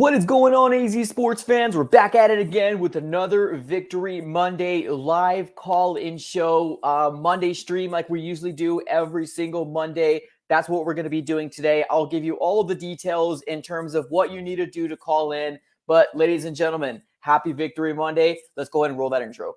What is going on, AZ Sports fans? We're back at it again with another Victory Monday live call-in show, Monday stream like we usually do every single Monday. That's what we're going to be doing today. I'll give you all the details in terms of what you need to do to call in. But ladies and gentlemen, happy Victory Monday. Let's go ahead and roll that intro.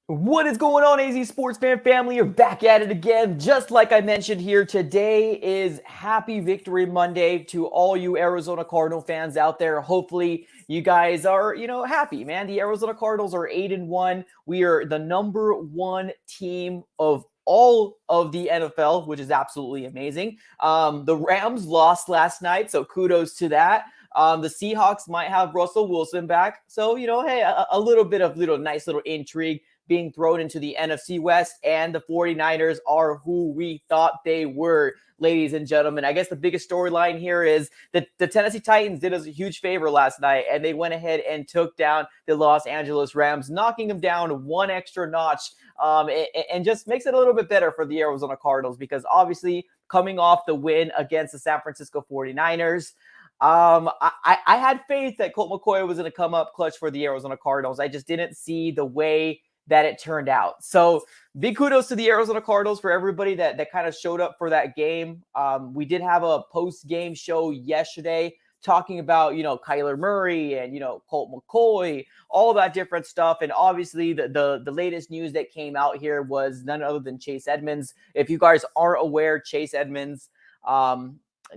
What is going on, AZ Sports fan family? You're back at it again. Just like I mentioned here, today is Happy Victory Monday to all you Arizona Cardinal fans out there. Hopefully you guys are, happy, man. The Arizona Cardinals are 8-1. We are the number one team of all of the NFL, which is absolutely amazing. The Rams lost last night, so kudos to that. The Seahawks might have Russell Wilson back. So, hey, a little bit of nice little intrigue being thrown into the NFC West, and the 49ers are who we thought they were, ladies and gentlemen. I guess the biggest storyline here is that the Tennessee Titans did us a huge favor last night, and they went ahead and took down the Los Angeles Rams, knocking them down one extra notch, and just makes it a little bit better for the Arizona Cardinals, because obviously coming off the win against the San Francisco 49ers, I had faith that Colt McCoy was going to come up clutch for the Arizona Cardinals. I just didn't see the way that it turned out. So big kudos to the Arizona Cardinals for everybody that kind of showed up for that game. We did have a post-game show yesterday talking about, Kyler Murray and, Colt McCoy, all that different stuff. And obviously the latest news that came out here was none other than Chase Edmonds. If you guys aren't aware, Chase Edmonds,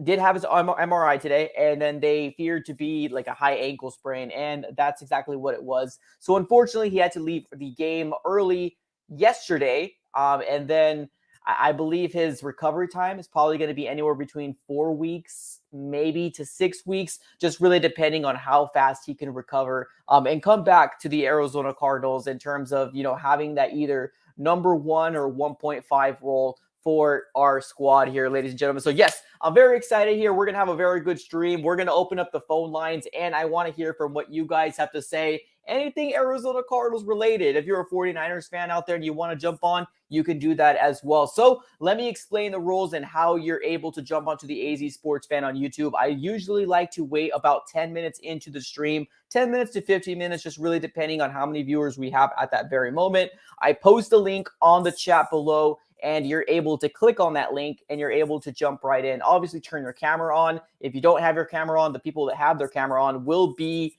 did have his MRI today, and then they feared to be like a high ankle sprain, and that's exactly what it was. So unfortunately, he had to leave the game early yesterday, and then I believe his recovery time is probably going to be anywhere between 4 weeks, maybe to 6 weeks, just really depending on how fast he can recover and come back to the Arizona Cardinals in terms of, having that either number 1 or 1.5 role for our squad here, ladies and gentlemen. So yes, I'm very excited here. We're going to have a very good stream. We're going to open up the phone lines, and I want to hear from what you guys have to say. Anything Arizona Cardinals related. If you're a 49ers fan out there and you want to jump on, you can do that as well. So let me explain the rules and how you're able to jump onto the AZ Sports Fan on YouTube. I usually like to wait about 10 minutes into the stream, 10 minutes to 15 minutes, just really depending on how many viewers we have at that very moment. I post a link on the chat below, and you're able to click on that link and you're able to jump right in. Obviously, turn your camera on. If you don't have your camera on, the people that have their camera on will be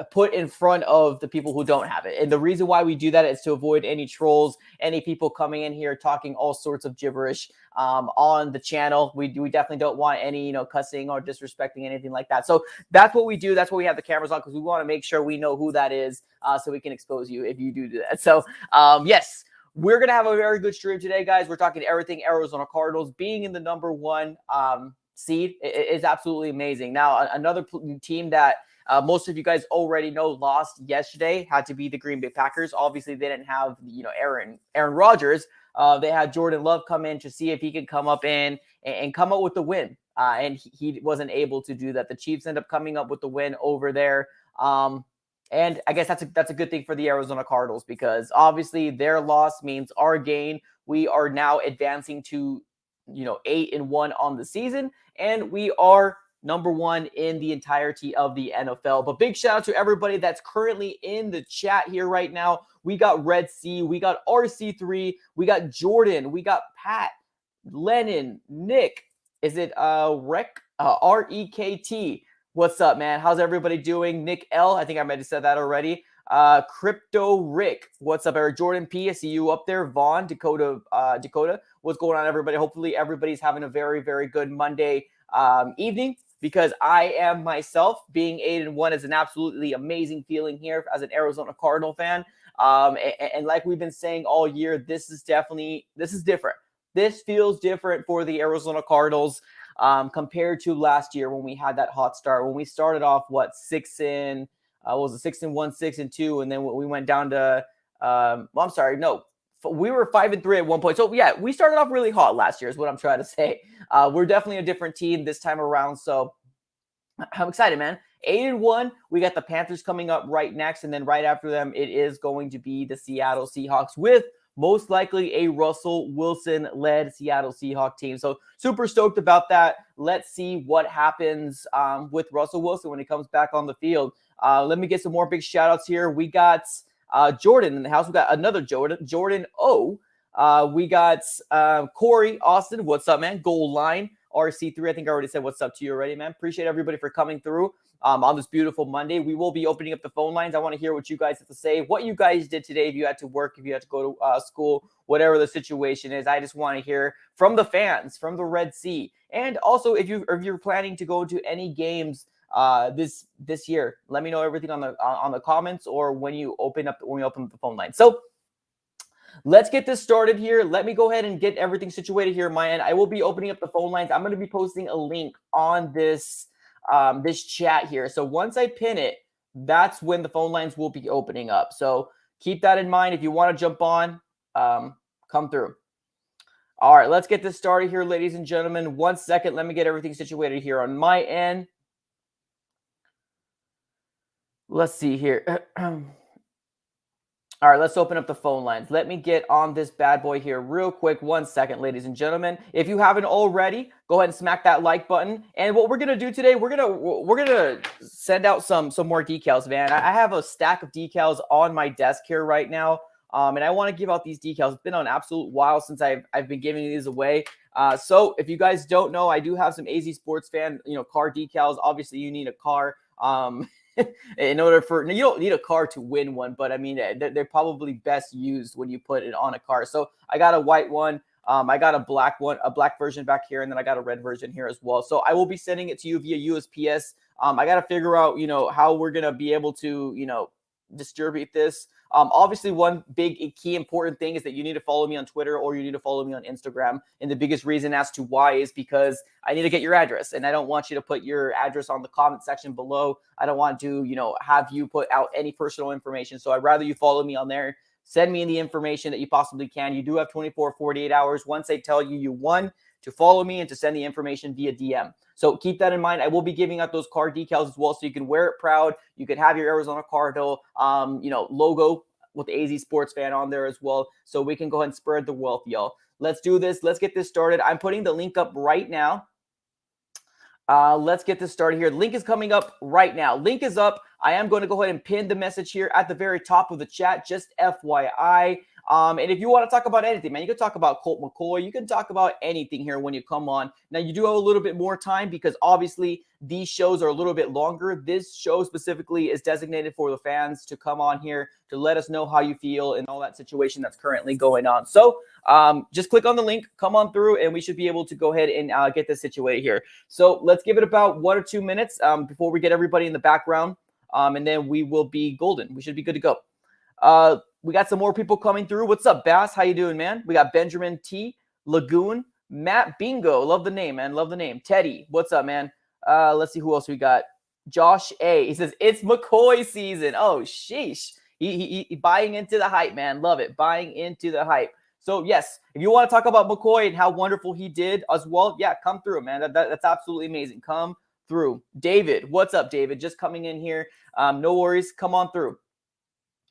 put in front of the people who don't have it. And the reason why we do that is to avoid any trolls, any people coming in here talking all sorts of gibberish on the channel. We definitely don't want any, cussing or disrespecting, anything like that. So that's what we do. That's why we have the cameras on, because we want to make sure we know who that is, so we can expose you if you do that. So yes, we're going to have a very good stream today, guys. We're talking everything Arizona Cardinals. Being in the number one seed is absolutely amazing. Now, another team that most of you guys already know lost yesterday had to be the Green Bay Packers. Obviously, they didn't have, Aaron Rodgers. They had Jordan Love come in to see if he could come up and come up with the win. And he wasn't able to do that. The Chiefs end up coming up with the win over there. And I guess that's a good thing for the Arizona Cardinals, because obviously their loss means our gain. We are now advancing to, 8-1 on the season, and we are number one in the entirety of the NFL. But big shout out to everybody that's currently in the chat here right now. We got Red C, we got RC3, we got Jordan, we got Pat, Lennon, Nick. Is it REKT? What's up, man? How's everybody doing? Nick L, I think I might have said that already. Crypto Rick, what's up? Eric Jordan P, I see you up there. Vaughn, Dakota, what's going on, everybody? Hopefully everybody's having a very, very good Monday evening, because I am myself. Being 8-1 is an absolutely amazing feeling here as an Arizona Cardinal fan. And like we've been saying all year, this is different. This feels different for the Arizona Cardinals compared to last year when we had that hot start. When we started off, 6-1, 6-2, and then we went down to We were 5-3 at one point. So yeah, we started off really hot last year is what I'm trying to say. We're definitely a different team this time around. So I'm excited, man. 8-1. We got the Panthers coming up right next. And then right after them, it is going to be the Seattle Seahawks with most likely a Russell Wilson-led Seattle Seahawks team. So super stoked about that. Let's see what happens with Russell Wilson when he comes back on the field. Let me get some more big shout-outs here. We got Jordan in the house. We got another Jordan O. We got Corey Austin. What's up, man? Goal line. RC3, I think I already said what's up to you already, man. Appreciate everybody for coming through on this beautiful Monday. We will be opening up the phone lines. I want to hear what you guys have to say, what you guys did today, if you had to work, if you had to go to school, whatever the situation is. I just want to hear from the fans, from the Red Sea. And also, if you're planning to go to any games this year, let me know everything on the comments or when we open up the phone line. So let's get this started here. Let me go ahead and get everything situated here on my end. I will be opening up the phone lines. I'm going to be posting a link on this chat here. So once I pin it, that's when the phone lines will be opening up. So keep that in mind. If you want to jump on, come through. All right, let's get this started here, ladies and gentlemen. 1 second. Let me get everything situated here on my end. Let's see here. All right, let's open up the phone lines. Let me get on this bad boy here real quick. 1 second, ladies and gentlemen. If you haven't already, go ahead and smack that like button. And what we're gonna do today, we're gonna send out some more decals, man. I have a stack of decals on my desk here right now, and I want to give out these decals. It's been an absolute while since I've been giving these away. So if you guys don't know, I do have some AZ Sports Fan, car decals. Obviously, you need a car. In order for, you don't need a car to win one, but I mean, they're probably best used when you put it on a car. So I got a white one. I got a black one, a black version back here, and then I got a red version here as well. So I will be sending it to you via USPS. I got to figure out, how we're going to be able to, distribute this. Obviously, one big key important thing is that you need to follow me on Twitter or you need to follow me on Instagram. And the biggest reason as to why is because I need to get your address. And I don't want you to put your address on the comment section below. I don't want to, have you put out any personal information. So I'd rather you follow me on there. Send me the information that you possibly can. You do have 24, 48 hours once I tell you won to follow me and to send the information via DM. So keep that in mind. I will be giving out those card decals as well, so you can wear it proud. You can have your Arizona Cardinal, logo with the AZ Sports Fan on there as well, so we can go ahead and spread the wealth, y'all. Let's do this. Let's get this started. I'm putting the link up right now. Let's get this started here. The link is coming up right now. Link is up. I am going to go ahead and pin the message here at the very top of the chat, just FYI. And if you want to talk about anything, man, you can talk about Colt McCoy. You can talk about anything here when you come on. Now, you do have a little bit more time because obviously these shows are a little bit longer. This show specifically is designated for the fans to come on here to let us know how you feel and all that situation that's currently going on. So just click on the link, come on through, and we should be able to go ahead and get this situated here. So let's give it about 1 or 2 minutes before we get everybody in the background, and then we will be golden. We should be good to go. We got some more people coming through. What's up, Bass? How you doing, man? We got Benjamin T, Lagoon, Matt Bingo. Love the name, man. Love the name. Teddy, what's up, man? Let's see who else we got. Josh A. He says, it's McCoy season. Oh, sheesh. He buying into the hype, man. Love it. Buying into the hype. So, yes, if you want to talk about McCoy and how wonderful he did as well, yeah, come through, man. That's absolutely amazing. Come through. David, what's up, David? Just coming in here. No worries. Come on through.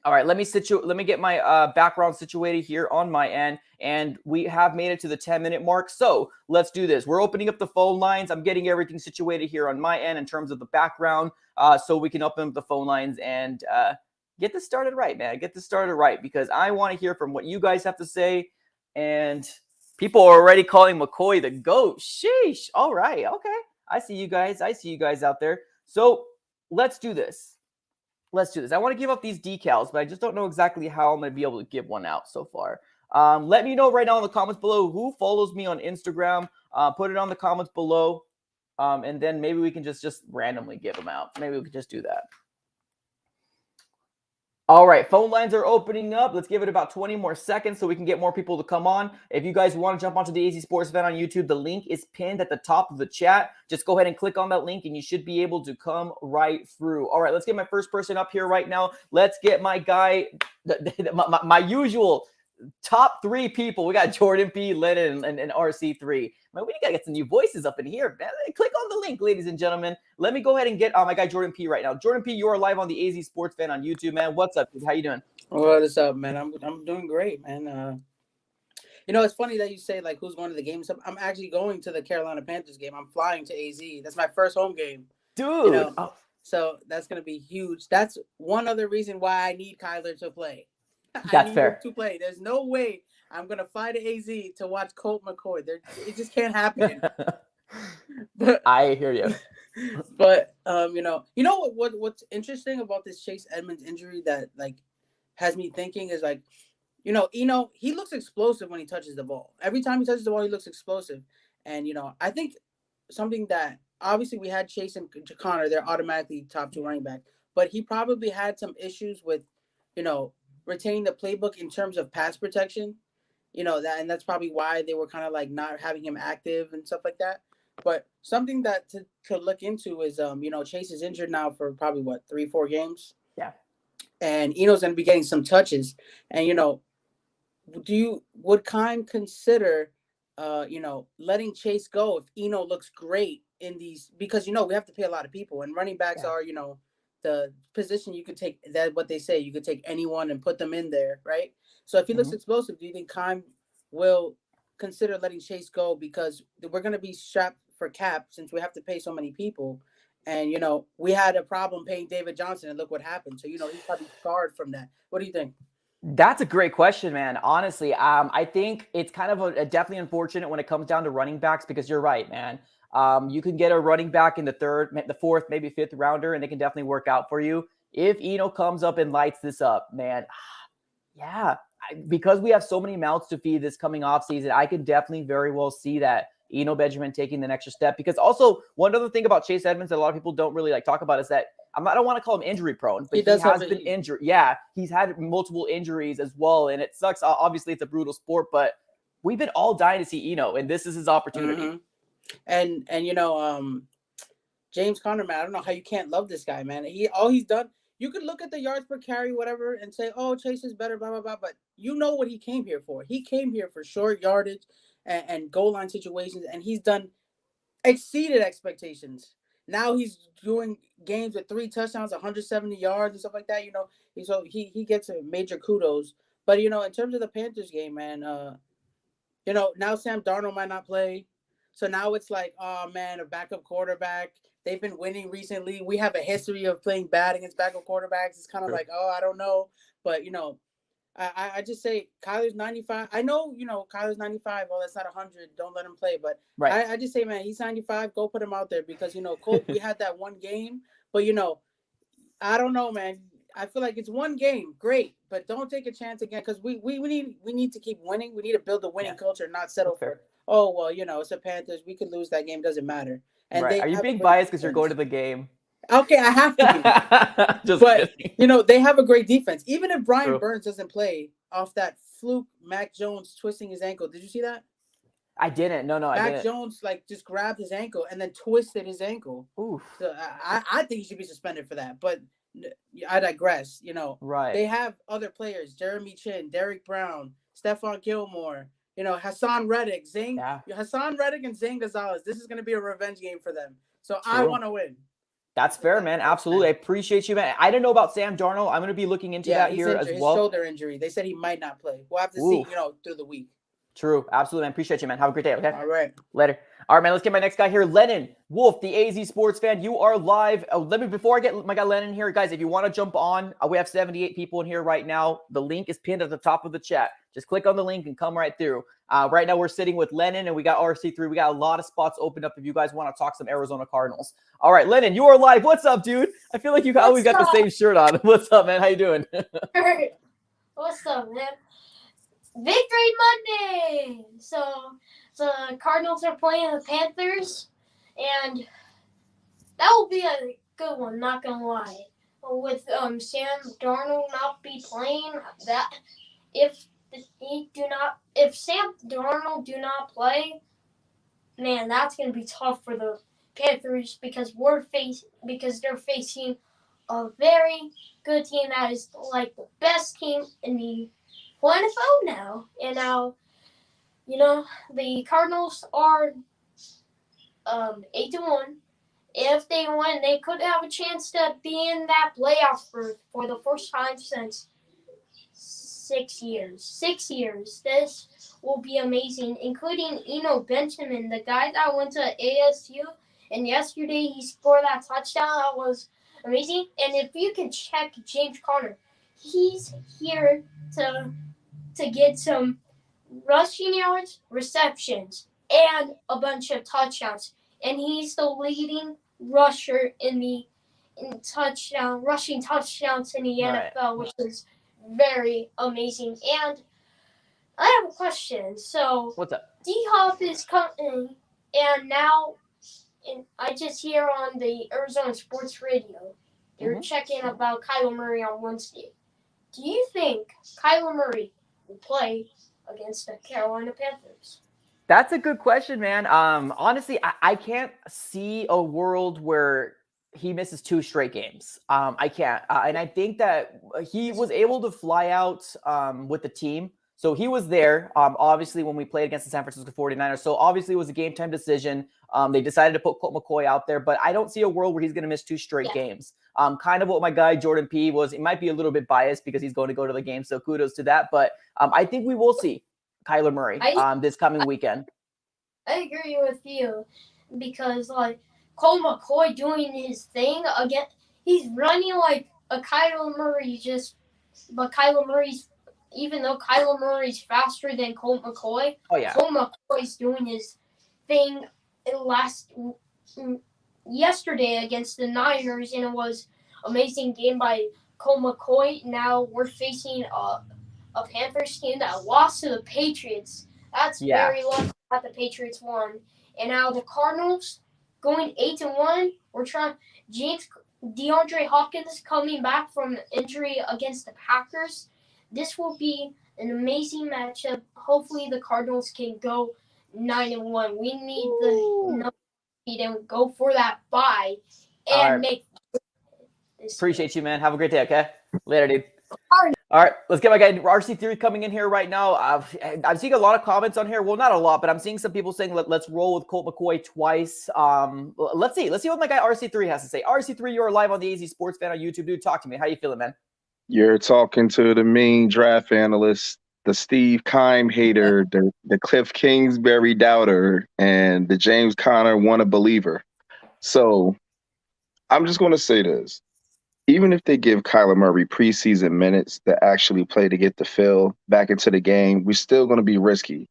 All right, let me get my background situated here on my end, and we have made it to the 10-minute mark. So let's do this. We're opening up the phone lines. I'm getting everything situated here on my end in terms of the background, so we can open up the phone lines and get this started right, man. Get this started right, because I want to hear from what you guys have to say. And people are already calling McCoy the GOAT. Sheesh. All right. Okay. I see you guys. I see you guys out there. So let's do this. Let's do this. I want to give up these decals, but I just don't know exactly how I'm going to be able to give one out so far. Let me know right now in the comments below who follows me on Instagram. Put it on the comments below. And then maybe we can just randomly give them out. Maybe we could just do that. All right, phone lines are opening up. Let's give it about 20 more seconds so we can get more people to come on. If you guys want to jump onto the AZ Sports Event on YouTube, the link is pinned at the top of the chat. Just go ahead and click on that link and you should be able to come right through. All right, let's get my first person up here right now. Let's get my guy, my usual top 3 people. We got Jordan P, Lennon, and RC3. Man, we gotta get some new voices up in here, man. Click on the link, ladies and gentlemen. Let me go ahead and get my guy Jordan P right now. Jordan P, you are live on the AZ Sports Fan on YouTube, man. What's up, dude? How you doing? What is up, man? I'm doing great, man. It's funny that you say like who's going to the game. So I'm actually going to the Carolina Panthers game. I'm flying to AZ. That's my first home game. You Dude. know, Oh, so that's gonna be huge. That's one other reason why I need Kyler to play. I that's need him fair. to play. There's no way I'm gonna fly to AZ to watch Colt McCoy. It just can't happen. But I hear you. what's interesting about this Chase Edmonds injury that like has me thinking is like, he looks explosive when he touches the ball. Every time he touches the ball, he looks explosive. And I think something that obviously we had Chase and Connor, they're automatically top 2 running back, but he probably had some issues with, you know, retaining the playbook in terms of pass protection. And that's probably why they were kind of like not having him active and stuff like that. But something that to look into is Chase is injured now for probably what 3-4 games, Yeah. and Eno's going to be getting some touches. And would Kime consider, letting Chase go if Eno looks great in these? Because we have to pay a lot of people, and running backs Yeah. are the position you could take. That what they say, you could take anyone and put them in there, right? So if he looks Mhm. explosive, do you think Kime will consider letting Chase go because we're going to be strapped for cap since we have to pay so many people? And we had a problem paying David Johnson, and look what happened. So he's probably scarred from that. What do you think? That's a great question, man. Honestly, I think it's kind of a definitely unfortunate when it comes down to running backs because you're right, man. You can get a running back in the third, the fourth, maybe fifth rounder, and they can definitely work out for you. If Eno comes up and lights this up, man, yeah, because we have so many mouths to feed this coming off season, I could definitely very well see that Eno Benjamin taking the extra step. Because also one other thing about Chase Edmonds that a lot of people don't really like talk about is that I don't want to call him injury prone, but He he does have has been injured. Yeah, he's had multiple injuries as well, and it sucks. Obviously, it's a brutal sport, but we've been all dying to see Eno, and this is his opportunity. Mm-hmm. And James Conner, man, I don't know how you can't love this guy, man. All he's done. You could look at the yards per carry, whatever, and say, "Oh, Chase is better," blah blah blah. But you know what he came here for? He came here for short yardage and goal line situations, and he's done exceeded expectations. Now he's doing games with 3 touchdowns, 170 yards, and stuff like that. He gets a major kudos. But in terms of the Panthers game, man, now Sam Darnold might not play. So now it's like, oh man, a backup quarterback. They've been winning recently. We have a history of playing bad against backup quarterbacks. It's kind of like, oh, I don't know. But I just say Kyler's 95. I know, Kyler's 95. Well, that's not 100. Don't let him play. But Right. I just say, man, he's 95. Go put him out there because, Colt, we had that one game. But, I don't know, man. I feel like it's one game, great, but don't take a chance again because we need to keep winning. We need to build a winning Yeah, culture, not settle that's for fair. it's a Panthers. We could lose that game, doesn't matter. And Right. they Are you have a being great biased because you're going defense. to the game? Okay, I have to be, Just but kidding. they have a great defense. Even if Brian True. Burns doesn't play off that fluke, Mac Jones twisting his ankle. Did you see that? I didn't. No, I Mac didn't. Jones like just grabbed his ankle and then twisted his ankle. Oof. So I think he should be suspended for that. But I digress. Right. They have other players: Jeremy Chin, Derek Brown, Stephon Gilmore. Hassan Reddick, Yeah. Hassan Reddick, and Zane Gonzalez. This is going to be a revenge game for them. So I True. want to win. That's fair, man. Thanks, Absolutely. I man. appreciate you, man. I didn't know about Sam Darnold. I'm going to be looking into Yeah, that he's here as injured. His well. shoulder injury. They said he might not play. We'll have to see. Oof. Through the week. True. Absolutely, man. Appreciate you, man. Have a great day. Okay. All right. Later. All right, man. Let's get my next guy here. Lennon Wolf, the AZ Sports Fan. You are live. Let me before I get my guy Lennon here, guys. If you want to jump on, we have 78 people in here right now. The link is pinned at the top of the chat. Just click on the link and come right through. Right now we're sitting with Lennon and we got RC3. We got a lot of spots opened up if you guys want to talk some Arizona Cardinals. All right, Lennon, you are live. What's up, dude? I feel like you always got the same shirt on. What's up, man? How you doing? What's up, man? Victory Monday! So the Cardinals are playing the Panthers, and that will be a good one, not gonna lie. With Sam Darnold not be playing, that if if Sam Darnold do not play, man, that's gonna be tough for the Panthers because they're facing a very good team that is like the best team in the whole NFL now. And now, the Cardinals are 8-1. If they win, they could have a chance to be in that playoff berth for the first time since 6 years. 6 years. This will be amazing, including Benjamin, the guy that went to ASU, and yesterday he scored that touchdown. That was amazing. And if you can check James Conner, he's here to get some rushing yards, receptions, and a bunch of touchdowns. And he's the leading rusher in rushing touchdowns in the NFL, which is very amazing. And I have a question. So, What's up? D-Hop is coming, and now I just hear on the Arizona Sports Radio, they're checking about Kyler Murray on Wednesday. Do you think Kyler Murray will play against the Carolina Panthers? That's a good question, man. Honestly, I can't see a world where he misses 2 straight games. I can't. And I think that he was able to fly out with the team. So he was there, obviously, when we played against the San Francisco 49ers. So obviously it was a game-time decision. They decided to put Colt McCoy out there. But I don't see a world where he's going to miss 2 straight games. Kind of what my guy Jordan P was. It might be a little bit biased because he's going to go to the game. So kudos to that. But I think we will see Kyler Murray this coming weekend. I agree with you because, Colt McCoy doing his thing again. He's running like a Kyler Murray, but Kyler Murray's, even though Kyler Murray's faster than Colt McCoy, Colt McCoy's doing his thing yesterday against the Niners, and it was an amazing game by Colt McCoy. Now we're facing a Panthers team that lost to the Patriots. That's very lucky that the Patriots won. And now the Cardinals going 8-1. We're trying. DeAndre Hopkins coming back from injury against the Packers. This will be an amazing matchup. Hopefully the Cardinals can go 9-1. We need the to go for that bye and make. Appreciate you, man. Have a great day. Okay, later, dude. All right, let's get my guy RC3 coming in here right now. I'm seeing a lot of comments on here. Well, not a lot, but I'm seeing some people saying let's roll with Colt McCoy twice. Let's see what my guy RC3 has to say. RC3, you're live on the AZ Sports Fan on YouTube, dude. Talk to me. How you feeling, man? You're talking to the main draft analyst, the Steve Keim hater, the Cliff Kingsbury doubter, and the James Conner wanna believer. So I'm just going to say this. Even if they give Kyler Murray preseason minutes to actually play to get the feel back into the game, we're still going to be risky.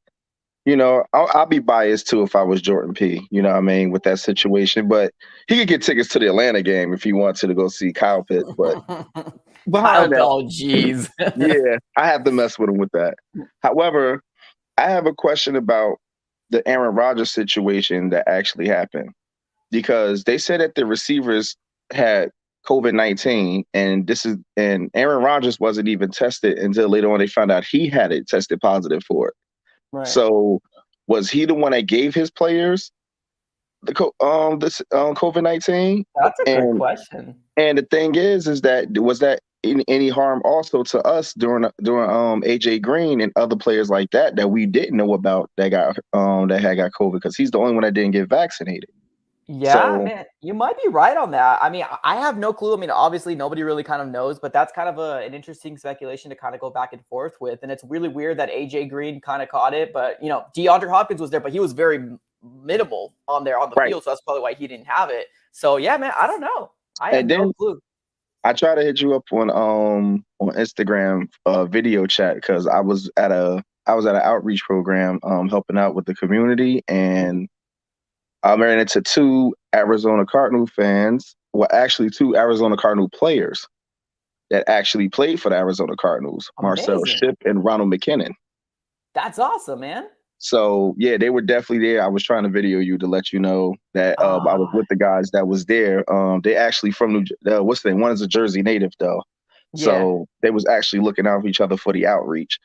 I'll be biased too if I was Jordan P. You know what I mean, with that situation. But he could get tickets to the Atlanta game if he wants to go see Kyle Pitts. But behind that, oh, jeez. yeah, I have to mess with him with that. However, I have a question about the Aaron Rodgers situation that actually happened, because they said that the receivers had COVID-19, and Aaron Rodgers wasn't even tested until later on they found out he had it tested positive for it. Right. So was he the one that gave his players the COVID-19? That's a good question. And the thing is that was that any harm also to us during AJ Green and other players like that we didn't know about that had got COVID, because he's the only one that didn't get vaccinated. Yeah, man, you might be right on that. I mean, I have no clue. I mean, obviously nobody really kind of knows, but that's kind of an interesting speculation to kind of go back and forth with. And it's really weird that AJ Green kind of caught it, but DeAndre Hopkins was there, but he was very minimal on the field, so that's probably why he didn't have it. So yeah, man, I don't know. I have no clue. I try to hit you up on Instagram video chat, because I was at an outreach program helping out with the community, and I ran into 2 Arizona Cardinal fans, well, actually 2 Arizona Cardinal players that actually played for the Arizona Cardinals, Marcel Shipp and Ronald McKinnon. That's awesome, man. So, yeah, they were definitely there. I was trying to video you to let you know that I was with the guys that was there. They actually from what's the name? One is a Jersey native, though. Yeah. So they was actually looking out for each other for the outreach.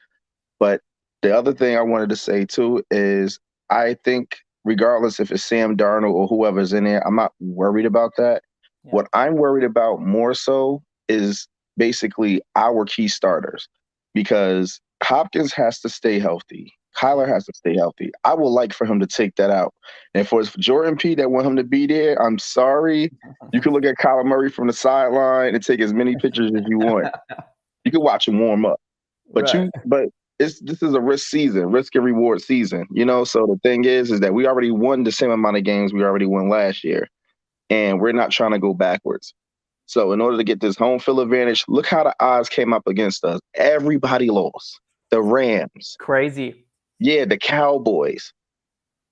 But the other thing I wanted to say, too, is I think regardless if it's Sam Darnold or whoever's in there, I'm not worried about that. Yeah. What I'm worried about more so is basically our key starters. because Hopkins has to stay healthy. Kyler has to stay healthy. I would like for him to take that out. And for Jordan P that want him to be there, I'm sorry. You can look at Kyler Murray from the sideline and take as many pictures as you want. You can watch him warm up. But Right. this is a risk and reward season, you know. So the thing is that we already won the same amount of games we already won last year, and we're not trying to go backwards. So in order to get this home field advantage, look how the odds came up against us. Everybody lost. The Rams, Crazy. yeah, the Cowboys,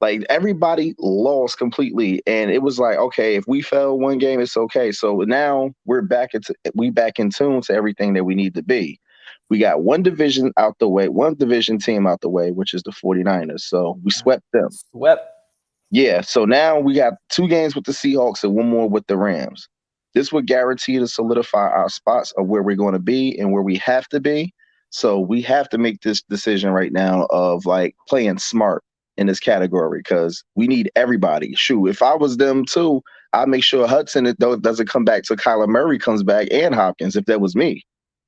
like everybody lost completely, and it was like, okay, if we fell one game, it's okay. So now we're back in tune to everything that we need to be. We got one division out the way, one division team out the way, which is the 49ers. So we swept them. Swept. Yeah, so now we got 2 games with the Seahawks and 1 more with the Rams. This would guarantee to solidify our spots of where we're going to be and where we have to be. So we have to make this decision right now of like playing smart in this category because we need everybody. Shoot, if I was them too, I'd make sure Hudson doesn't come back till Kyler Murray comes back and Hopkins if that was me.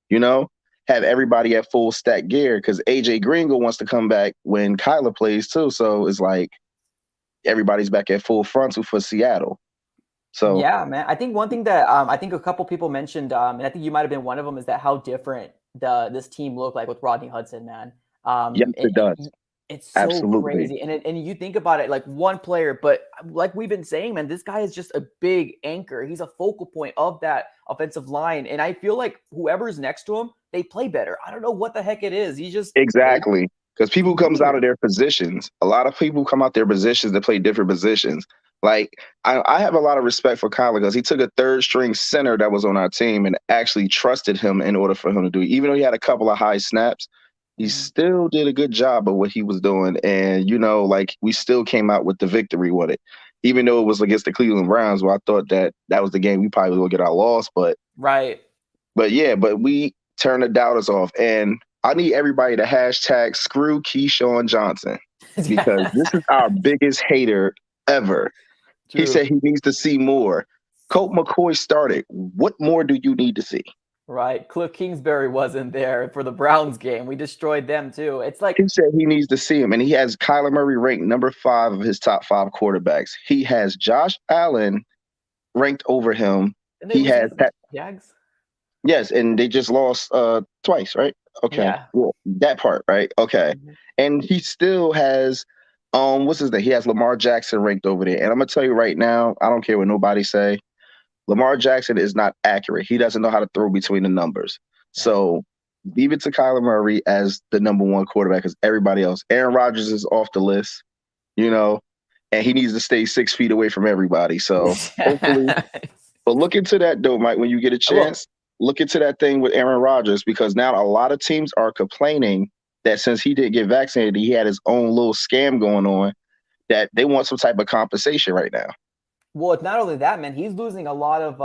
You know, have everybody at full stack gear because AJ Gringo wants to come back when Kyler plays too. So it's like everybody's back at full frontal for Seattle. So yeah, man. I think one thing that I think a couple people mentioned, and I think you might have been one of them, is that how different this team looked like with Rodney Hudson, man. yes, it does. It's so Absolutely. crazy. And you think about it, like one player, but like we've been saying, man, this guy is just a big anchor. He's a focal point of that offensive line. And I feel like whoever's next to him, they play better. I don't know what the heck it is. He's just Exactly. Because people comes out of their positions. A lot of people come out their positions to play different positions. Like I have a lot of respect for Kyler because he took a 3rd string center that was on our team and actually trusted him in order for him to do it. Even though he had a couple of high snaps, he still did a good job of what he was doing. And, you know, like we still came out with the victory with it. Even though it was against the Cleveland Browns, where I thought that was the game we probably will get our loss. But yeah, but we turned the doubters off. And I need everybody to hashtag screw Keyshawn Johnson because this is our biggest hater ever. True. He said he needs to see more. Colt McCoy started. What more do you need to see? Right. Cliff Kingsbury wasn't there for the Browns game. We destroyed them too. It's like he said he needs to see him. And he has Kyler Murray ranked number 5 of his top 5 quarterbacks. He has Josh Allen ranked over him. He has Jags. Yes, and they just lost twice, right? Okay. Yeah. Well, that part, right? Okay. And he still has what's his name? He has Lamar Jackson ranked over there. And I'm gonna tell you right now, I don't care what nobody say. Lamar Jackson is not accurate. He doesn't know how to throw between the numbers. Yeah. So leave it to Kyler Murray as the number 1 quarterback because everybody else. Aaron Rodgers is off the list, you know, and he needs to stay 6 feet away from everybody. So hopefully, but look into that though, Mike, when you get a chance. Look into that thing with Aaron Rodgers because now a lot of teams are complaining that since he didn't get vaccinated, he had his own little scam going on that they want some type of compensation right now. Well, it's not only that, man. He's losing a lot of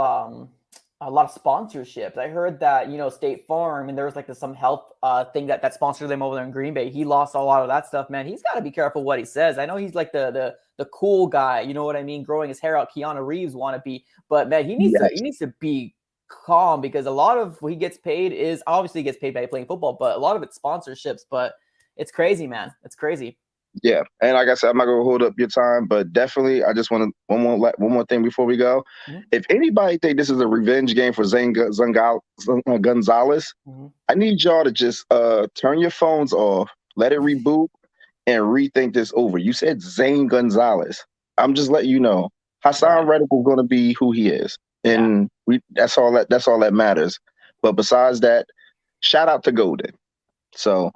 sponsorships. I heard that, you know, State Farm and there was like some health thing that sponsored them over there in Green Bay. He lost a lot of that stuff, man. He's got to be careful what he says. I know he's like the cool guy, you know what I mean, growing his hair out, Keanu Reeves wannabe, but man, he needs to be calm because a lot of what he gets paid is obviously gets paid by playing football, but a lot of it's sponsorships. But it's crazy, man. It's crazy. Yeah, and like I said, I'm not gonna hold up your time, but definitely, I just want to one more thing before we go. If anybody think this is a revenge game for Zane Gonzalez, I need y'all to just turn your phones off, let it reboot, and rethink this over. You said Zane Gonzalez. I'm just letting you know Hassan Reddick is going to be who he is. And that's all that matters. But besides that, shout out to Golden. So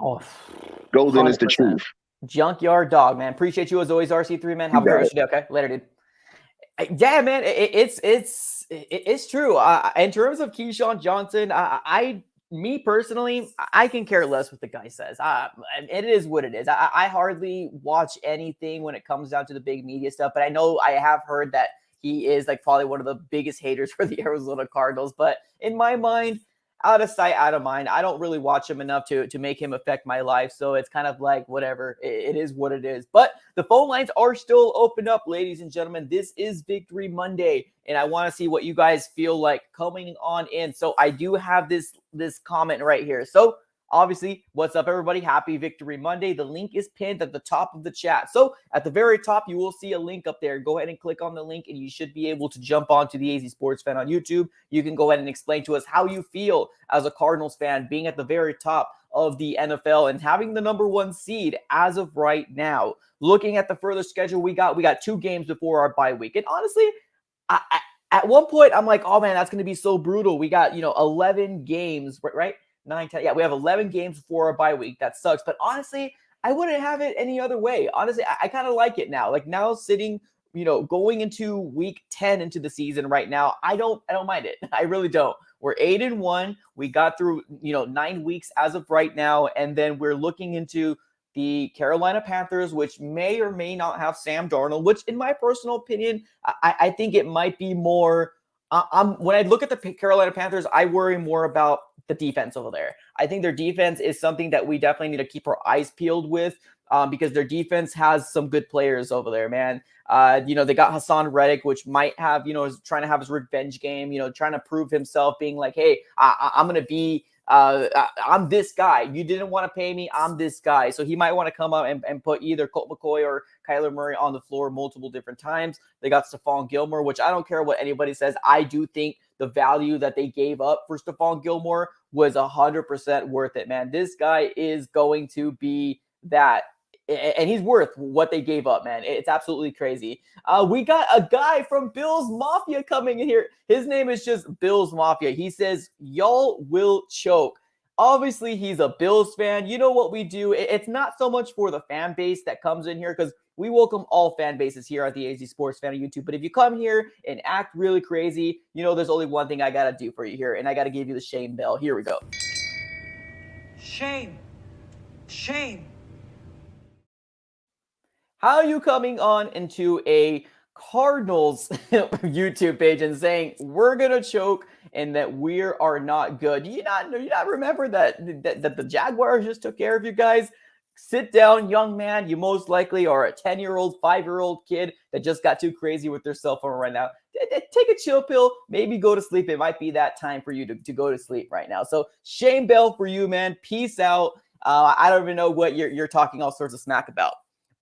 Golden 100%. Is the truth. Junkyard dog, man. Appreciate you as always, RC3, man. Have a great rest of your day. Okay, later, dude. Yeah, man. It's true. In terms of Keyshawn Johnson, me personally, I can care less what the guy says. It is what it is. I hardly watch anything when it comes down to the big media stuff, but I know I have heard that he is like probably one of the biggest haters for the Arizona Cardinals. But in my mind, out of sight, out of mind, I don't really watch him enough to make him affect my life. So it's kind of like whatever. It is what it is. But the phone lines are still open up, ladies and gentlemen. This is Victory Monday, and I want to see what you guys feel like coming on in. So I do have this comment right here. So obviously, what's up, everybody? Happy Victory Monday. The link is pinned at the top of the chat. So at the very top, you will see a link up there. Go ahead and click on the link, and you should be able to jump onto the AZ Sports Fan on YouTube. You can go ahead and explain to us how you feel as a Cardinals fan being at the very top of the NFL and having the number 1 seed as of right now. Looking at the further schedule, we got 2 games before our bye week. And honestly, at one point, I'm like, oh man, that's going to be so brutal. We got, 11 games, right? 9, 10. Yeah, we have 11 games before our bye week. That sucks. But honestly, I wouldn't have it any other way. Honestly, I kind of like it now. Like now sitting, going into week 10 into the season right now, I don't mind it. I really don't. We're 8-1. We got through, 9 weeks as of right now. And then we're looking into the Carolina Panthers, which may or may not have Sam Darnold, which in my personal opinion, I think it might be more. When I look at the Carolina Panthers, I worry more about the defense over there. I think their defense is something that we definitely need to keep our eyes peeled with because their defense has some good players over there, man. They got Hassan Reddick, which might have, is trying to have his revenge game, trying to prove himself, being like, hey, I'm going to be I'm this guy. You didn't want to pay me. I'm this guy. So he might want to come up and put either Colt McCoy or Kyler Murray on the floor multiple different times. They got Stephon Gilmore, which I don't care what anybody says. I do think the value that they gave up for Stephon Gilmore was 100% worth it, man. This guy is going to be that. And he's worth what they gave up, man. It's absolutely crazy. We got a guy from Bills Mafia coming in here. His name is just Bills Mafia. He says, y'all will choke. Obviously, he's a Bills fan. You know what we do. It's not so much for the fan base that comes in here because we welcome all fan bases here at the AZ Sports Fan on YouTube. But if you come here and act really crazy, there's only one thing I got to do for you here, and I got to give you the shame bell. Here we go. Shame. Shame. How are you coming on into a Cardinals YouTube page and saying we're gonna choke and that we are not good? Do you not remember that the Jaguars just took care of you guys? Sit down, young man. You most likely are a 10-year-old, 5-year-old kid that just got too crazy with their cell phone right now. Take a chill pill, maybe go to sleep. It might be that time for you to go to sleep right now. So shame bell for you, man. Peace out. I don't even know what you're talking all sorts of smack about.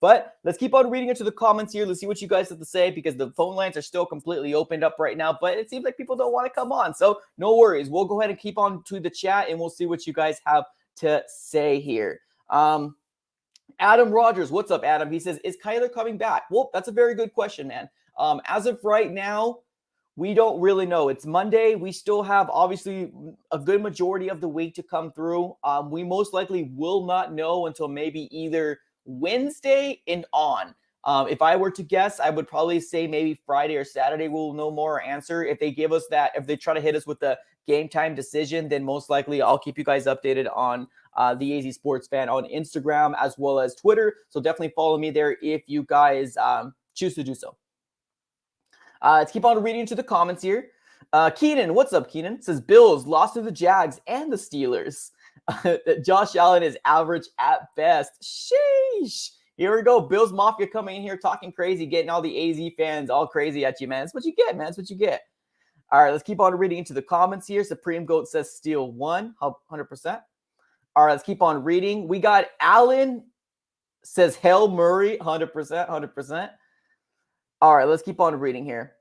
But let's keep on reading into the comments here. Let's see what you guys have to say because the phone lines are still completely opened up right now. But it seems like people don't want to come on. So no worries. We'll go ahead and keep on to the chat and we'll see what you guys have to say here. Adam Rogers, what's up, Adam? He says, is Kyler coming back? Well, that's a very good question, man. As of right now, we don't really know. It's Monday. We still have, obviously, a good majority of the week to come through. We most likely will not know until maybe either Wednesday and on. If I were to guess, I would probably say maybe Friday or Saturday we'll know more answer. If they give us that, if they try to hit us with the game time decision, then most likely I'll keep you guys updated on the AZ Sports Fan on Instagram as well as Twitter. So definitely follow me there if you guys choose to do so. Let's keep on reading into the comments here. Keenan, what's up, Keenan? Says Bills lost to the Jags and the Steelers. Josh Allen is average at best. Sheesh. Here we go. Bills Mafia coming in here talking crazy, getting all the AZ fans all crazy at you, man. That's what you get, man. That's what you get. All right, let's keep on reading into the comments here. Supreme Goat says Steel 100%. All right, let's keep on reading. We got Allen says Hail Murray, 100%. All right, let's keep on reading here.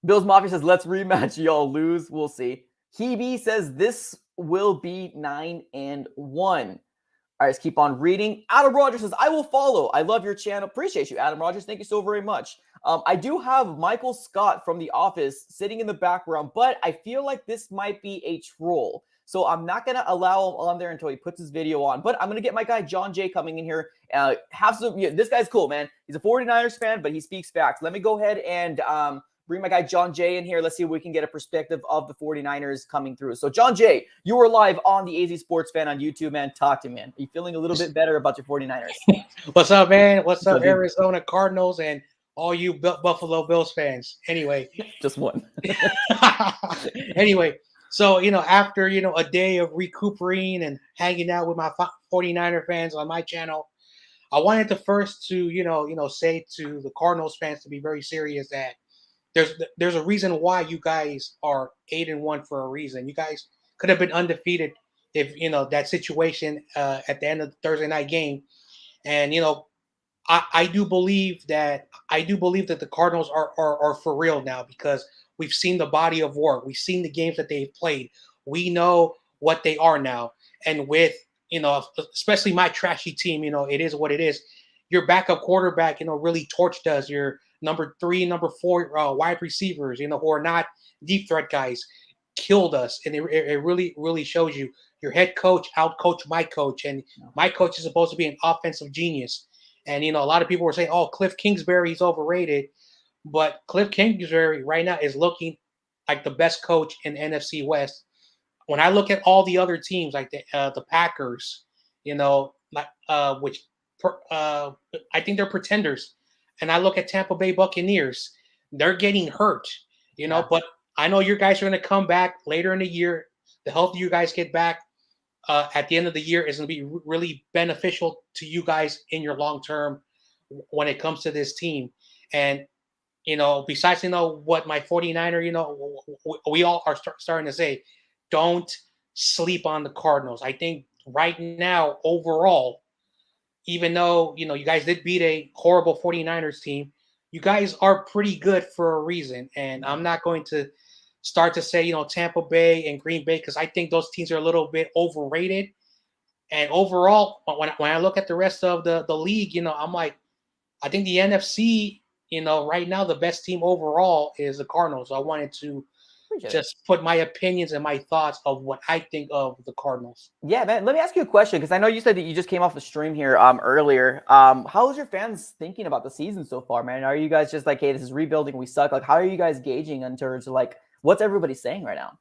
Bills Mafia says, let's rematch. Y'all lose. We'll see. Hebe says this will be 9-1. All right, let's keep on reading. Adam Rogers says, I will follow. I love your channel. Appreciate you, Adam Rogers. Thank you so very much. I do have Michael Scott from The Office sitting in the background, but I feel like this might be a troll. So I'm not going to allow him on there until he puts his video on. But I'm going to get my guy Jon Jay coming in here. This guy's cool, man. He's a 49ers fan, but he speaks facts. Let me go ahead and bring my guy Jon Jay in here. Let's see if we can get a perspective of the 49ers coming through. So Jon Jay, you are live on the AZ Sports Fan on YouTube, man. Talk to me, man. Are you feeling a little bit better about your 49ers? What's up, man? What's up, Arizona Cardinals and all you Buffalo Bills fans? Anyway. Just one. Anyway, so, after, a day of recuperating and hanging out with my 49er fans on my channel, I wanted to first to, say to the Cardinals fans to be very serious that there's a reason why you guys are 8-1 for a reason. You guys could have been undefeated if that situation at the end of the Thursday night game. And I do believe that the Cardinals are for real now, because we've seen the body of work. We've seen the games that they've played. We know what they are now. And with, especially my trashy team, it is what it is. Your backup quarterback, really torched us. Your number 3, number 4 wide receivers, who are not deep threat guys, killed us. And it really, really shows you. Your head coach outcoached my coach. And my coach is supposed to be an offensive genius. And, a lot of people were saying, oh, Cliff Kingsbury is overrated. But Cliff Kingsbury right now is looking like the best coach in NFC West. When I look at all the other teams, like the Packers, which I think they're pretenders. And I look at Tampa Bay Buccaneers, they're getting hurt, but I know your guys are going to come back later in the year. The healthier you guys get back at the end of the year is going to be really beneficial to you guys in your long term when it comes to this team. And, besides, what my 49er, we all are starting to say, don't sleep on the Cardinals. I think right now, overall, even though, you guys did beat a horrible 49ers team, you guys are pretty good for a reason. And I'm not going to start to say, Tampa Bay and Green Bay, because I think those teams are a little bit overrated. And overall, when I look at the rest of the league, I'm like, I think the NFC, right now, the best team overall is the Cardinals. So I wanted to just put my opinions and my thoughts of what I think of the Cardinals. Yeah, man. Let me ask you a question, because I know you said that you just came off the stream here earlier. How is your fans thinking about the season so far, man? Are you guys just like, hey, this is rebuilding, we suck? Like, how are you guys gauging in terms of like what's everybody saying right now?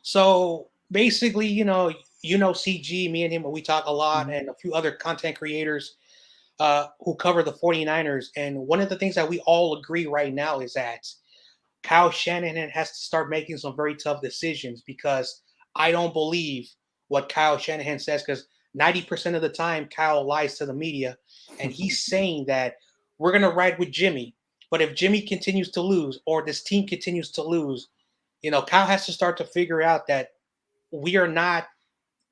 So basically, CG, me and him, we talk a lot, and a few other content creators who cover the 49ers. And one of the things that we all agree right now is that Kyle Shanahan has to start making some very tough decisions, because I don't believe what Kyle Shanahan says, because 90% of the time Kyle lies to the media, and he's saying that we're going to ride with Jimmy. But if Jimmy continues to lose, or this team continues to lose, Kyle has to start to figure out that we are not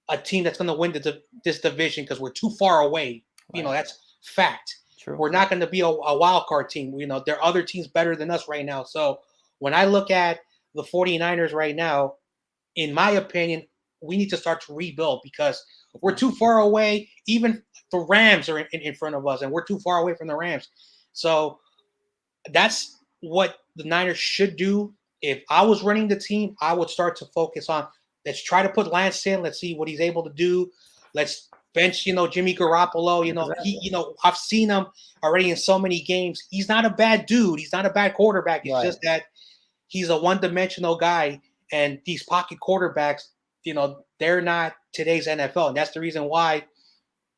a team that's going to win this division, because we're too far away. Right. That's fact. True. We're not going to be a wild card team. There are other teams better than us right now. So when I look at the 49ers right now, in my opinion, we need to start to rebuild, because we're too far away. Even the Rams are in front of us, and we're too far away from the Rams. So that's what the Niners should do. If I was running the team, I would start to focus on, let's try to put Lance in. Let's see what he's able to do. Let's bench, Jimmy Garoppolo. I've seen him already in so many games. He's not a bad dude. He's not a bad quarterback. It's just that he's a one-dimensional guy, and these pocket quarterbacks, they're not today's NFL. And that's the reason why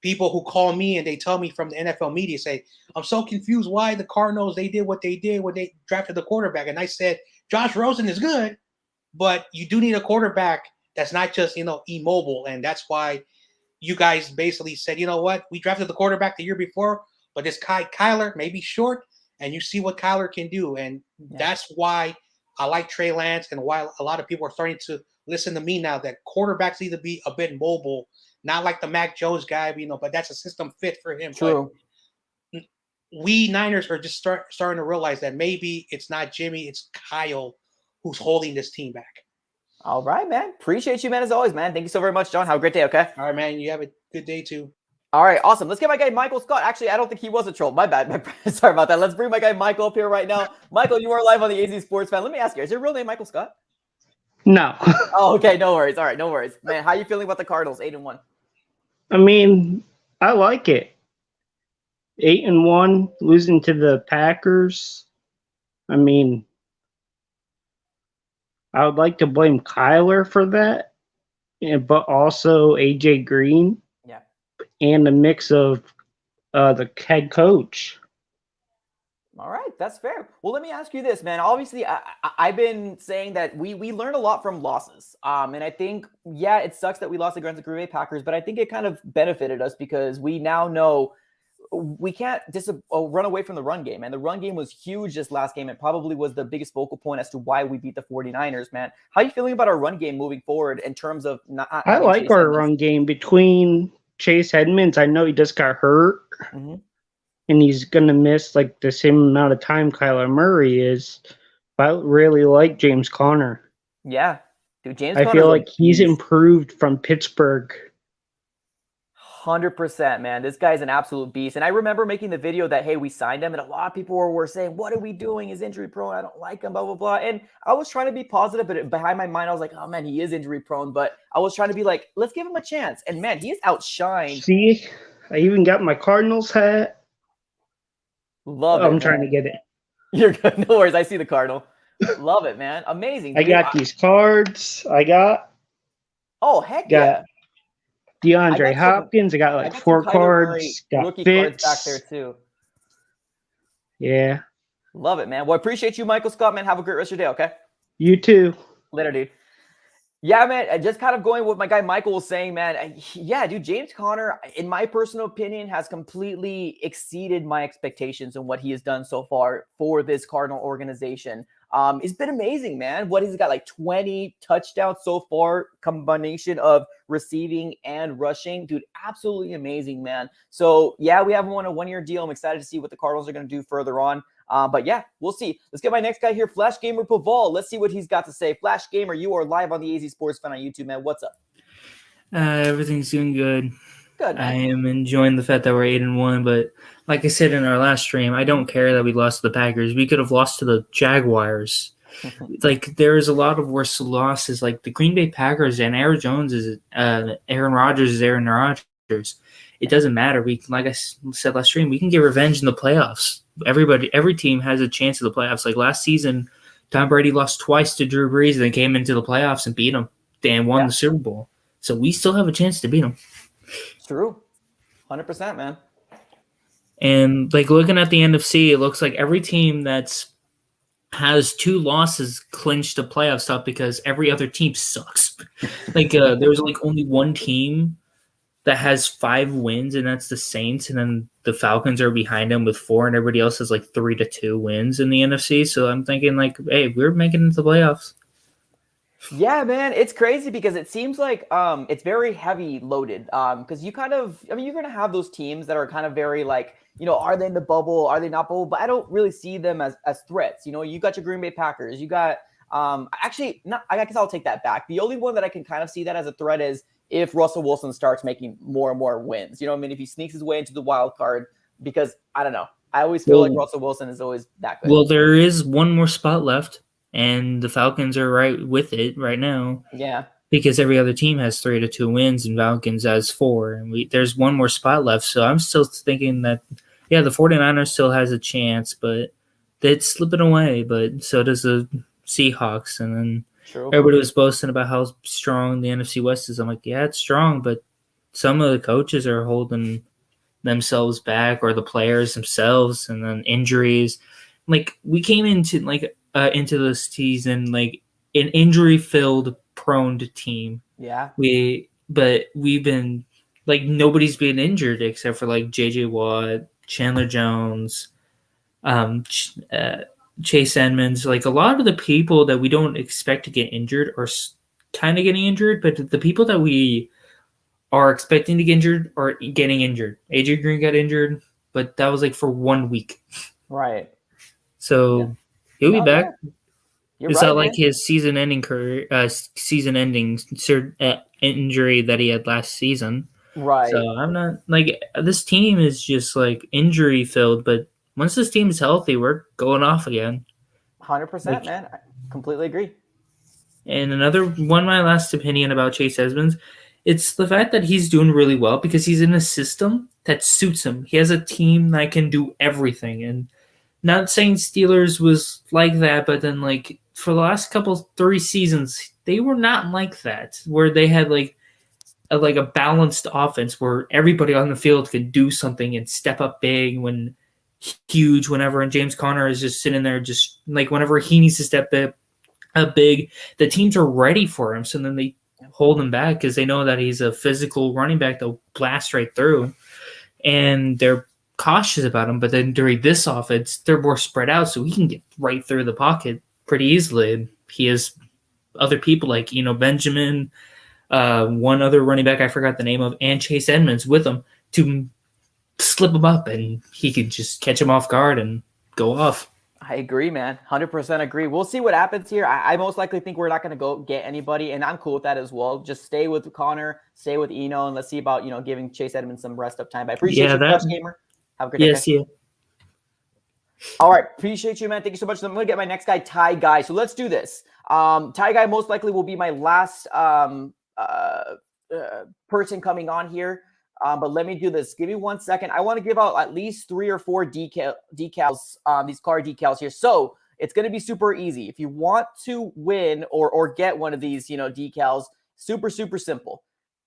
people who call me and they tell me from the NFL media say, I'm so confused why the Cardinals, they did what they did when they drafted the quarterback. And I said, Josh Rosen is good, but you do need a quarterback that's not just, immobile. And that's why you guys basically said, you know what, we drafted the quarterback the year before, but this Kyler may be short, and you see what Kyler can do. And that's why I like Trey Lance, and why a lot of people are starting to listen to me now, that quarterbacks need to be a bit mobile, not like the Mac Jones guy, but that's a system fit for him. True. But we Niners are just starting to realize that maybe it's not Jimmy, it's Kyle who's holding this team back. All right, man. Appreciate you, man, as always, man. Thank you so very much, John. Have a great day, okay? All right, man. You have a good day, too. All right, awesome. Let's get my guy Michael Scott. Actually, I don't think he was a troll. My bad. Sorry about that. Let's bring my guy Michael up here right now. Michael, you are live on the AZ Sports Fan. Let me ask you, is your real name Michael Scott? No. Oh, okay. No worries. All right, no worries. Man, how you feeling about the Cardinals, 8-1? I mean, I like it. 8-1, losing to the Packers. I mean, I would like to blame Kyler for that, but also AJ Green. Yeah. And a mix of the head coach. All right, that's fair. Well, let me ask you this, man. Obviously, I've been saying that we learn a lot from losses. And I think, it sucks that we lost against the Green Bay Packers, but I think it kind of benefited us, because we now know we can't run away from the run game. And the run game was huge this last game. It probably was the biggest focal point as to why we beat the 49ers, man. How are you feeling about our run game moving forward in terms of not I having like Chase our Edmonds? run game between Chase Edmonds. I know he just got hurt, Mhm. and he's going to miss like the same amount of time Kyler Murray is. But I really like James Conner. Yeah. Dude, James I Conner's feel a like he's beast. improved from Pittsburgh. 100%, man. This guy's an absolute beast. And I remember making the video that, hey, we signed him. And a lot of people were saying, what are we doing? He's injury prone. I don't like him, blah, blah, blah. And I was trying to be positive, but behind my mind, I was like, oh, man, he is injury prone. But I was trying to be like, let's give him a chance. And, man, he is outshined. See, I even got my Cardinals hat. Love it, I'm man. trying to get it. You're good. No worries. I see the Cardinal. Love it, man. Amazing. I dude. got these cards. Oh, heck got yeah. DeAndre got some- Hopkins. I got I like got 4 some Kyler Murray cards. Got rookie Fitz. cards back there, too. Yeah. Love it, man. Well, I appreciate you, Michael Scott, man. Have a great rest of your day, okay? You too. Later, dude. Yeah, man. Just kind of going with what my guy Michael was saying, man. Yeah, dude. James Conner, in my personal opinion, has completely exceeded my expectations and what he has done so far for this Cardinal organization. It's been amazing, man. What he's got, like 20 touchdowns so far, combination of receiving and rushing. Dude, absolutely amazing, man. So, yeah, we have him on a 1-year deal. I'm excited to see what the Cardinals are going to do further on. But yeah, we'll see. Let's get my next guy here, Flash Gamer Paval. Let's see what he's got to say. Flash Gamer, you are live on the AZ Sports Fan on YouTube, man. What's up? Everything's doing good. Good, man. I am enjoying the fact that we're 8-1, but like I said in our last stream, I don't care that we lost to the Packers. We could have lost to the Jaguars. Like, there's a lot of worse losses. Like the Green Bay Packers and Aaron Rodgers is Aaron Rodgers. It doesn't matter. Like I said last stream, we can get revenge in the playoffs. Every team has a chance at the playoffs. Like last season, Tom Brady lost twice to Drew Brees and then came into the playoffs and beat him and won the Super Bowl. So we still have a chance to beat them. It's true. 100%, man. And like looking at the NFC, it looks like every team that's has 2 losses clinched a playoff spot because every other team sucks. Like there's like only one team that has 5 wins, and that's the Saints, and then the Falcons are behind them with 4, and everybody else has like 3-2 wins in the NFC. So I'm thinking like, hey, we're making it to the playoffs. Yeah, man, it's crazy because it seems like it's very heavy loaded. Because you kind of, I mean, you're gonna have those teams that are kind of very like, you know, are they in the bubble? Are they not bubble? But I don't really see them as threats. You know, you got your Green Bay Packers. You got actually not. I guess I'll take that back. The only one that I can kind of see that as a threat is if Russell Wilson starts making more and more wins. You know what I mean? If he sneaks his way into the wild card, because I don't know. I always feel like Russell Wilson is always that good. Well, there is one more spot left, and the Falcons are right with it right now. Yeah. Because every other team has 3-2 wins and Falcons has 4. And there's one more spot left. So I'm still thinking that, yeah, the 49ers still has a chance, but it's slipping away. But so does the Seahawks. And then everybody was boasting about how strong the NFC West is. I'm like, yeah, it's strong, but some of the coaches are holding themselves back, or the players themselves, and then injuries. Like we came into the season like an injury-filled, prone team. Yeah. But we've been like nobody's been injured except for like J.J. Watt, Chandler Jones, Chase Edmonds. Like a lot of the people that we don't expect to get injured are kind of getting injured, but the people that we are expecting to get injured are getting injured. AJ Green got injured, but that was like for 1 week. Right. So he'll be back. Yeah. It's not like his season-ending injury that he had last season. Right. So I'm not like this team is just like injury filled, but once this team is healthy, we're going off again. 100%, man. I completely agree. And another one, my last opinion about Chase Edmonds, it's the fact that he's doing really well because he's in a system that suits him. He has a team that can do everything, and not saying Steelers was like that, but then like for the last 3 seasons, they were not like that, where they had like a balanced offense where everybody on the field could do something and step up big when huge whenever, and James Conner is just sitting there just like whenever he needs to step up big, the teams are ready for him. So then they hold him back because they know that he's a physical running back that'll blast right through. And they're cautious about him. But then during this offense, they're more spread out, so he can get right through the pocket pretty easily. And he has other people like Benjamin, one other running back I forgot the name of, and Chase Edmonds with him to slip him up, and he could just catch him off guard and go off. I agree, man. 100% agree. We'll see what happens here. I most likely think we're not going to go get anybody, and I'm cool with that as well. Just stay with Connor, stay with Eno, and let's see about, giving Chase Edmonds some rest up time. I appreciate you, Clutch Gamer. Have a great day. Yes, yeah. All right. Appreciate you, man. Thank you so much. So I'm going to get my next guy, Tyguy. So let's do this. Tyguy most likely will be my last person coming on here. But let me do this. Give me 1 second. I want to give out at least 3 or 4 decals, these card decals here. So it's going to be super easy. If you want to win or get one of these, decals, super, super simple.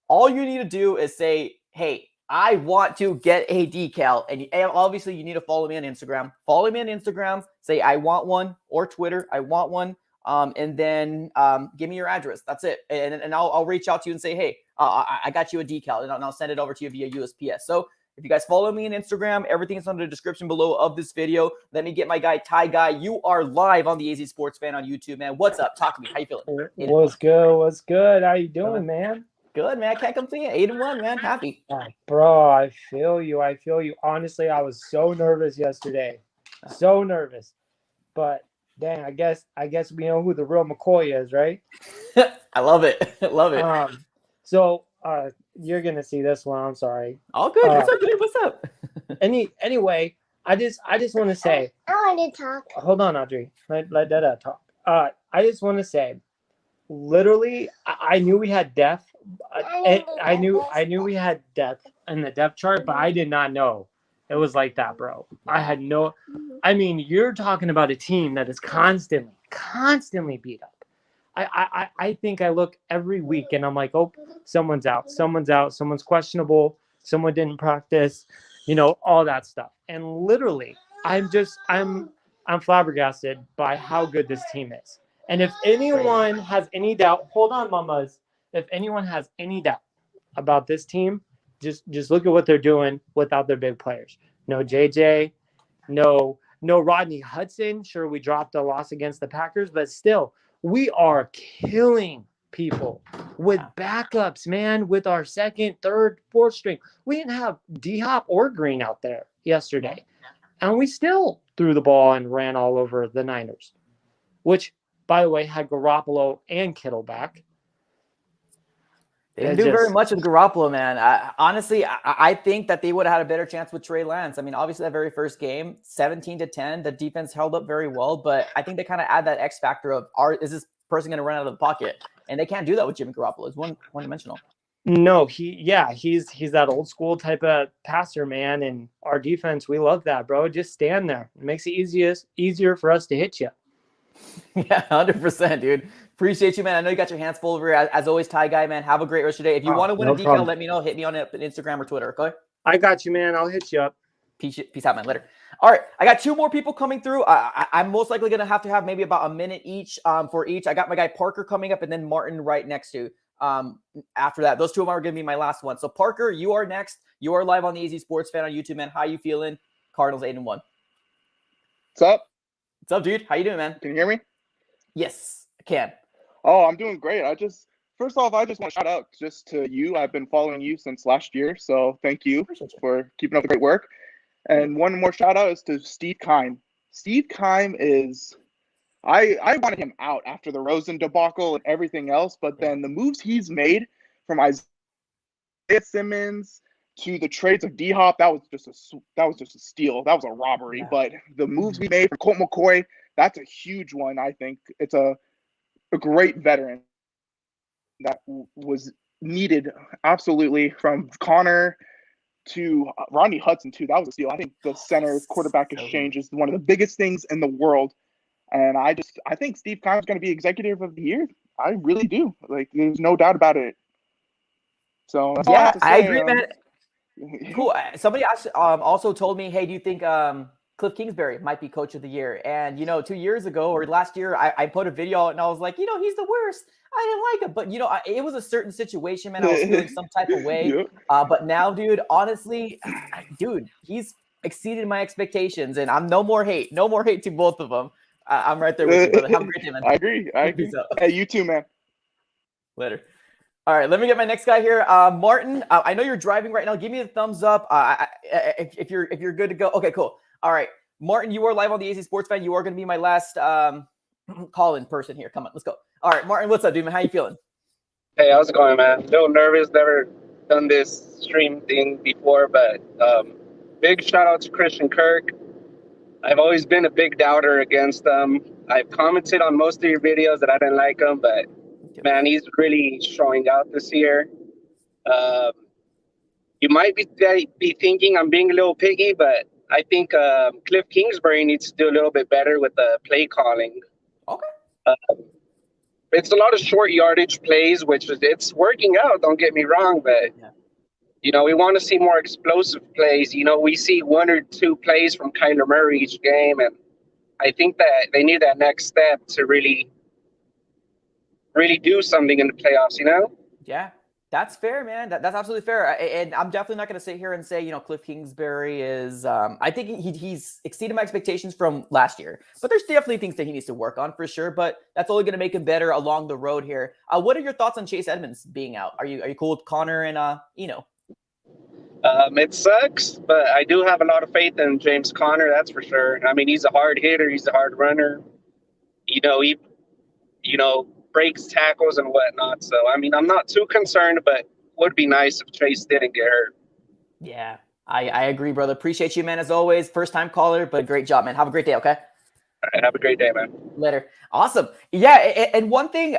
All you need to do is say, hey, I want to get a decal. And obviously you need to follow me on Instagram. Follow me on Instagram. Say, I want one, or Twitter. I want one. And then give me your address. That's it. And I'll reach out to you and say, hey, I got you a decal, and I'll send it over to you via USPS. So if you guys follow me on Instagram, everything is under the description below of this video. Let me get my guy, Tyguy. You are live on the AZ Sports Fan on YouTube, man. What's up? Talk to me. How you feeling? What's good? What's good? How you doing, man? Good, man. Can't complain. 8-1, man. Happy. Bro, I feel you. I feel you. Honestly, I was so nervous yesterday. So nervous. But dang, I guess we know who the real McCoy is, right? I love it. Love it. So you're gonna see this one. I'm sorry. All good. What's up, dude? What's up? Anyway, I just want to say. I want to talk. Hold on, Audrey. Let Dada talk. I just want to say, literally, I knew we had depth. I knew we had depth in the depth chart, but I did not know it was like that, bro. I had no. I mean, you're talking about a team that is constantly beat up. I think I look every week and I'm like, oh, someone's out, someone's questionable, someone didn't practice, all that stuff. And literally, I'm flabbergasted by how good this team is. And if anyone has any doubt, hold on, mamas. If anyone has any doubt about this team, just look at what they're doing without their big players. No JJ, no Rodney Hudson. Sure, we dropped a loss against the Packers, but still, we are killing people with backups, man, with our second, third, fourth string. We didn't have D-Hop or Green out there yesterday. And we still threw the ball and ran all over the Niners, which, by the way, had Garoppolo and Kittle back. They didn't do very much with Garoppolo, man. Honestly, I think that they would have had a better chance with Trey Lance. I mean, obviously, that very first game, 17-10, the defense held up very well, but I think they kind of add that X factor of, is this person going to run out of the pocket? And they can't do that with Jimmy Garoppolo. It's one-dimensional. No, he's that old school type of passer, man. And our defense, we love that, bro. Just stand there. It makes it easier for us to hit you. Yeah, 100%, dude. Appreciate you, man. I know you got your hands full over here. As always, Tyguy, man. Have a great rest of your day. If you want to win a decal, problem. Let me know. Hit me on Instagram or Twitter, okay? I got you, man. I'll hit you up. Peace out, man. Later. All right, I got 2 more people coming through. I'm most likely going to have maybe about a minute each for each. I got my guy Parker coming up and then Martin right next to after that. Those 2 of them are going to be my last one. So, Parker, you are next. You are live on the AZ Sports Fan on YouTube, man. How you feeling? Cardinals 8-1. What's up? What's up, dude? How you doing, man? Can you hear me? Yes, I can. Oh, I'm doing great. First off, I just want to shout out just to you. I've been following you since last year, so thank you for keeping up the great work. And one more shout out is to Steve Keim. Steve Keim is, I wanted him out after the Rosen debacle and everything else, but then the moves he's made from Isaiah Simmons to the trades of D-Hop, that was just a steal. That was a robbery. Yeah. But the moves we made for Colt McCoy, that's a huge one. I think it's a great veteran that was needed absolutely, from Connor to Rodney Hudson too. That was a steal. I think the center quarterback exchange is one of the biggest things in the world. And I think Steve Keim is going to be executive of the year. I really do. Like, there's no doubt about it. So yeah, I agree, man. Cool. Somebody also told me, hey, do you think Cliff Kingsbury might be coach of the year? And, 2 years ago or last year, I put a video out and I was like, he's the worst. I didn't like him. But, it was a certain situation, man. I was feeling some type of way. Yep. But now, dude, honestly, dude, he's exceeded my expectations, and I'm no more hate to both of them. I'm right there with you, brother. Have a great day, man. I agree. Peace out. Hey, you too, man. Later. All right, let me get my next guy here. Martin, I know you're driving right now. Give me a thumbs up if you're good to go. Okay, cool. All right, Martin, you are live on the AZ Sports Fan. You are going to be my last call-in person here. Come on, let's go. All right, Martin, what's up, dude? Man, how you feeling? Hey, how's it going, man? A little nervous. Never done this stream thing before, but big shout out to Christian Kirk. I've always been a big doubter against them. I've commented on most of your videos that I didn't like him, but man, he's really showing out this year. You might be thinking I'm being a little piggy, but I think Cliff Kingsbury needs to do a little bit better with the play calling. Okay. It's a lot of short yardage plays, which it's working out. Don't get me wrong, but you know, we want to see more explosive plays. You know, we see 1 or 2 plays from Kyler Murray each game, and I think that they need that next step to really do something in the playoffs. You know? Yeah. That's fair, man. That's absolutely fair. And I'm definitely not going to sit here and say, you know, Cliff Kingsbury is, I think he's exceeded my expectations from last year, but there's definitely things that he needs to work on for sure, but that's only going to make him better along the road here. What are your thoughts on Chase Edmonds being out? Are you cool with Connor and, Eno? It sucks, but I do have a lot of faith in James Conner. That's for sure. I mean, he's a hard hitter. He's a hard runner. He breaks tackles and whatnot. So, I mean, I'm not too concerned, but would be nice if Chase didn't get hurt. Yeah, I agree, brother. Appreciate you, man, as always. First time caller, but great job, man. Have a great day, okay? All right, have a great day, man. Later. Awesome. Yeah, and one thing,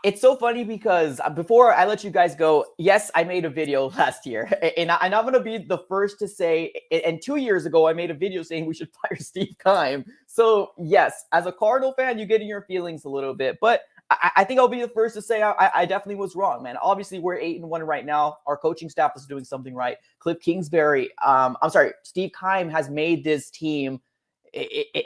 it's so funny because before I let you guys go, yes, I made a video last year, and I'm going to be the first to say, and 2 years ago, I made a video saying we should fire Steve Keim. So, yes, as a Cardinal fan, you get in your feelings a little bit, but I think I'll be the first to say I definitely was wrong, man. Obviously, we're 8-1 right now. Our coaching staff is doing something right. Steve Keim has made this team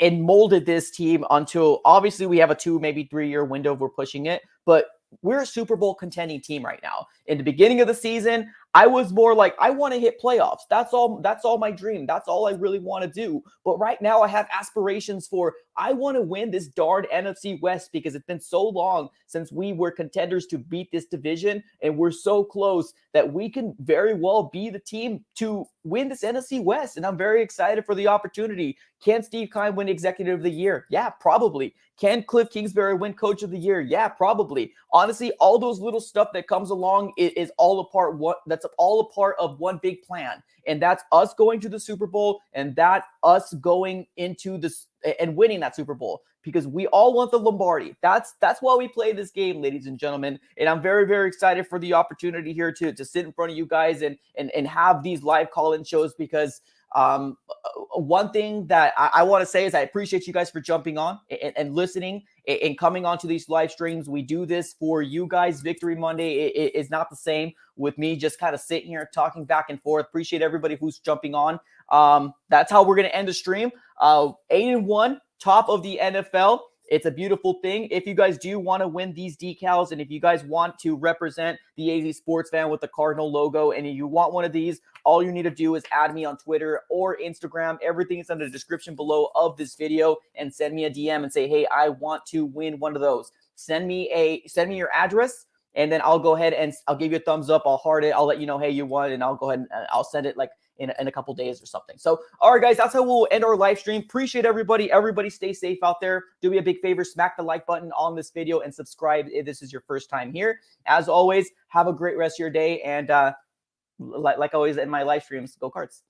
and molded this team until obviously we have a 2, maybe 3 year window if we're pushing it, but we're a Super Bowl contending team right now. In the beginning of the season, I was more like, I want to hit playoffs. That's all my dream. That's all I really want to do. But right now I have aspirations for, I want to win this darn NFC West because it's been so long since we were contenders to beat this division. And we're so close that we can very well be the team to win this NFC West. And I'm very excited for the opportunity. Can Steve Keim win Executive of the Year? Yeah, probably. Can Cliff Kingsbury win Coach of the Year? Yeah, probably. Honestly, all those little stuff that comes along is all a part of one big plan. And that's us going to the Super Bowl and that us going into this and winning that Super Bowl because we all want the Lombardi. That's why we play this game, ladies and gentlemen. And I'm very, very excited for the opportunity here to sit in front of you guys and have these live call-in shows because one thing that I want to say is I appreciate you guys for jumping on and listening and coming onto these live streams. We do this for you guys. Victory Monday is not the same with me just kind of sitting here talking back and forth. Appreciate everybody who's jumping on. That's how we're going to end the stream. 8-1, top of the NFL. It's a beautiful thing. If you guys do want to win these decals and if you guys want to represent the AZ Sports Fan with the Cardinal logo and you want one of these, all you need to do is add me on Twitter or Instagram. Everything is in the description below of this video and send me a DM and say, hey, I want to win one of those. Send me your address and then I'll go ahead and I'll give you a thumbs up. I'll heart it. I'll let you know, hey, you won, and I'll go ahead and I'll send it like in a couple days or something. So, all right, guys, that's how we'll end our live stream. Appreciate everybody. Everybody stay safe out there. Do me a big favor, smack the like button on this video and subscribe if this is your first time here. As always, have a great rest of your day. And like always in my live streams, go Cards.